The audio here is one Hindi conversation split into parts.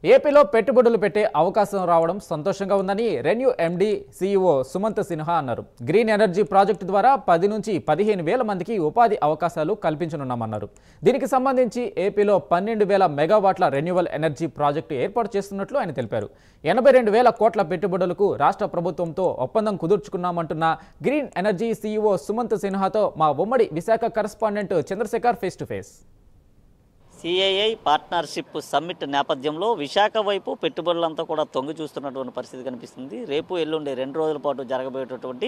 ఏపీలో పెట్టుబడులు పెట్టే అవకాశం రావడం సంతోషంగా ఉందని ReNew MD CEO Sumant Sinha అన్నారు. గ్రీన్ ఎనర్జీ ప్రాజెక్టు ద్వారా 10 నుంచి 15,000 మందికి ఉపాధి అవకాశాలు కల్పించనున్నామన్నారు. దీనికి సంబంధించి ఏపీలో 12,000 మెగావాట్ల రెన్యూవల్ ఎనర్జీ ప్రాజెక్టు ఏర్పాటు చేస్తున్నట్లు ఆయన తెలిపారు. 82,000 కోట్ల పెట్టుబడులకు రాష్ట్ర ప్రభుత్వంతో ఒప్పందం కుదుర్చుకున్నామంటున్న గ్రీన్ ఎనర్జీ సీఈఓ సుమంత్ సిన్హాతో మా ఉమ్మడి Visakha correspondent Chandrasekhar face to face. CII partnership summit నేపథ్యంలో విశాఖ వైపు పెట్టుబడులంతా కూడా తొంగి చూస్తున్నటువంటి పరిస్థితి కనిపిస్తుంది. రేపు ఎల్లుండి 2 రోజుల పాటు జరగబోయేటటువంటి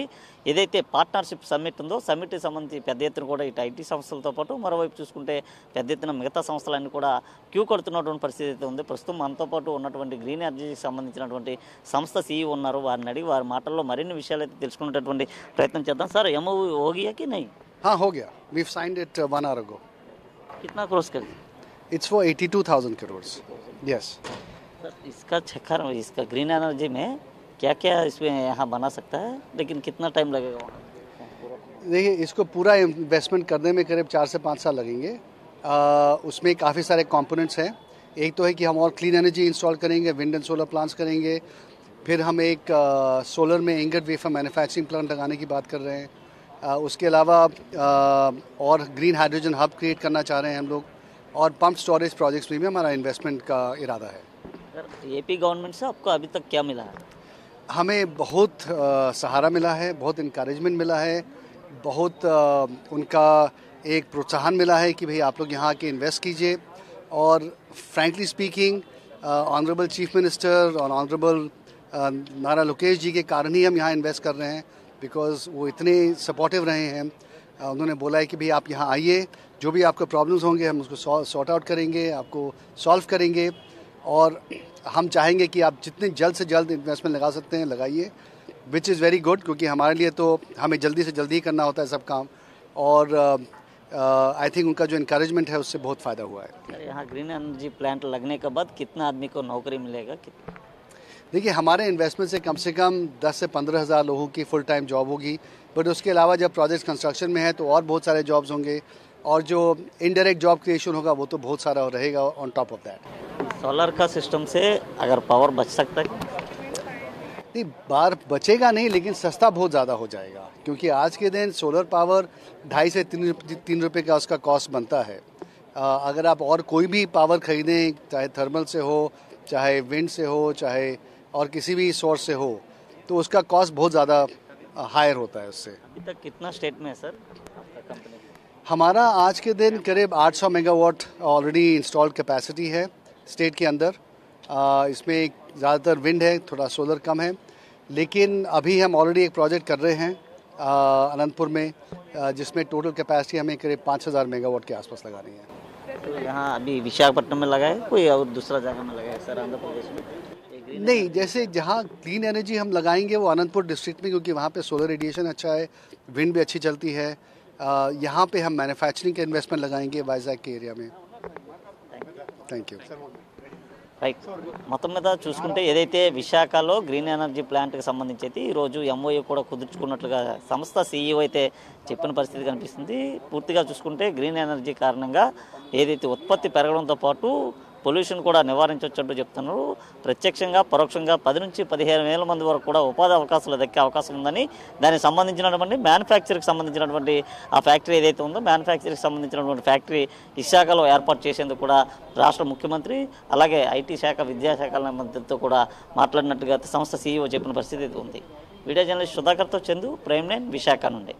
ఏదైతే పార్ట్నర్షిప్ సమ్మిట్ ఉందో సమ్మిట్కి సంబంధించి పెద్ద ఎత్తున కూడా ఇటు ఐటీ సంస్థలతో పాటు మరోవైపు చూసుకుంటే పెద్ద ఎత్తున మిగతా సంస్థలన్నీ కూడా క్యూ కడుతున్నటువంటి పరిస్థితి అయితే ఉంది. ప్రస్తుతం మనతో పాటు ఉన్నటువంటి గ్రీన్ ఎనర్జీకి సంబంధించినటువంటి సంస్థ సీఈఓ ఉన్నారు. వారిని అడిగి వారి మాటల్లో మరిన్ని విషయాలు అయితే తెలుసుకునేటటువంటి ప్రయత్నం చేద్దాం. సార్ ఎంఓయూ हो गया कि नहीं? हाँ हो गया. We've signed it 1 hour ago. कितना क्रॉस कर? It's for 82,000 crores. Yes. Sir इसका चक्कर इसका ग्रीन एनर्जी में क्या क्या इसमें यहाँ बना सकता है, लेकिन कितना टाइम लगेगा वहाँ? देखिए इसको पूरा इन्वेस्टमेंट करने में करीब 4 से 5 साल लगेंगे. उसमें काफ़ी सारे कंपोनेंट्स हैं. एक तो है कि हम और क्लीन एनर्जी इंस्टॉल करेंगे, विंड एंड सोलर प्लांट्स करेंगे. फिर हम एक सोलर में इंगट वेफर मैन्युफैक्चरिंग प्लांट लगाने की बात कर रहे हैं. उसके अलावा और ग्रीन हाइड्रोजन हब क्रिएट करना चाह रहे हैं हम लोग. और पंप स्टोरेज प्रोजेक्ट्स में भी हमारा इन्वेस्टमेंट का इरादा है. सर एपी गवर्नमेंट से आपको अभी तक क्या मिला है? हमें बहुत सहारा मिला है, बहुत इनकरेजमेंट मिला है, बहुत उनका एक प्रोत्साहन मिला है कि भाई आप लोग यहाँ आके इन्वेस्ट कीजिए. और frankly speaking honourable chief minister और ऑनरेबल नारा लोकेश जी के कारण ही हम यहाँ इन्वेस्ट कर रहे हैं. बिकॉज वो इतने सपोर्टिव रहे हैं. उन्होंने बोला है कि भाई आप यहाँ आइए, जो भी आपको प्रॉब्लम्स होंगे हम उसको सॉर्ट आउट करेंगे, आपको सॉल्व करेंगे. और हम चाहेंगे कि आप जितने जल्द से जल्द इन्वेस्टमेंट लगा सकते हैं लगाइए, विच इज़ वेरी गुड, क्योंकि हमारे लिए तो हमें जल्दी से जल्दी ही करना होता है सब काम. और आई थिंक उनका जो इनकरेजमेंट है उससे बहुत फ़ायदा हुआ है. सर यहाँ ग्रीन एनर्जी प्लांट लगने के बाद कितना आदमी को नौकरी मिलेगा? देखिए हमारे इन्वेस्टमेंट से कम 10 से 15 हज़ार लोगों की फुल टाइम जॉब होगी. बट उसके अलावा जब प्रोजेक्ट कंस्ट्रक्शन में है तो और बहुत सारे जॉब्स होंगे. और जो इनडायरेक्ट जॉब क्रिएशन होगा वो तो बहुत सारा रहेगा on top of that. Solar का सिस्टम से अगर पावर बच सकता है? नहीं, बार बचेगा नहीं, लेकिन सस्ता बहुत ज़्यादा हो जाएगा. क्योंकि आज के दिन सोलर पावर 2.5 से 3 रुपये का उसका कॉस्ट बनता है. अगर आप और कोई भी पावर खरीदें, चाहे थर्मल से हो, चाहे विंड से हो, चाहे और किसी भी सोर्स से हो, तो उसका कॉस्ट बहुत ज़्यादा हायर होता है उससे. अभी तक कितना स्टेट में है सर आपका कंपनी? हमारा आज के दिन करीब 800 मेगावाट ऑलरेडी इंस्टॉल्ड कैपेसिटी है स्टेट के अंदर. इसमें ज़्यादातर विंड है, थोड़ा सोलर कम है. लेकिन अभी हम ऑलरेडी एक प्रोजेक्ट कर रहे हैं अनंतपुर में, जिसमें टोटल कैपेसिटी हमें करीब 5,000 मेगावाट के आसपास लगानी है. तो यहाँ अभी विशाखापट्टनम में लगा है कोई और दूसरा जगह में लगा है सर आंध्र प्रदेश में? नहीं, जैसे जहाँ क्लीन एनर्जी हम लगाएंगे वो अनंतपुर डिस्ट्रिक्ट में, क्योंकि वहाँ पे सोलर रेडिएशन अच्छा है, विंड भी अच्छी चलती है. यहाँ पे हम मैन्युफैक्चरिंग के इन्वेस्टमेंट लगाएंगे वाइजैक के एरिया में. Thank you. రైట్, మొత్తం మీద చూసుకుంటే ఏదైతే విశాఖలో గ్రీన్ ఎనర్జీ ప్లాంట్కి సంబంధించి అయితే ఈరోజు ఎంఓయూ కూడా కుదుర్చుకున్నట్లుగా సంస్థ సీఈఓ అయితే చెప్పిన పరిస్థితి కనిపిస్తుంది. పూర్తిగా చూసుకుంటే గ్రీన్ ఎనర్జీ కారణంగా ఏదైతే ఉత్పత్తి పెరగడంతో పాటు పొల్యూషన్ కూడా నివారించవచ్చంటూ చెప్తున్నారు. ప్రత్యక్షంగా పరోక్షంగా 10 నుంచి 15,000 మంది వరకు కూడా ఉపాధి అవకాశాలు దక్కే అవకాశం ఉందని, దానికి సంబంధించినటువంటి మ్యానుఫ్యాక్చర్కి సంబంధించినటువంటి ఆ ఫ్యాక్టరీ ఏదైతే ఉందో మ్యానుఫ్యాక్చర్కి సంబంధించినటువంటి ఫ్యాక్టరీ విశాఖలో ఏర్పాటు చేసేందుకు కూడా రాష్ట్ర ముఖ్యమంత్రి అలాగే ఐటీ శాఖ విద్యాశాఖల మధ్యతో కూడా మాట్లాడినట్టుగా సంస్థ సీఈఓ చెప్పిన పరిస్థితి ఉంది. వీడియో జర్నలిస్ట్ సుధాకర్తో చందు, ప్రైమ్ 9 విశాఖ నుండి.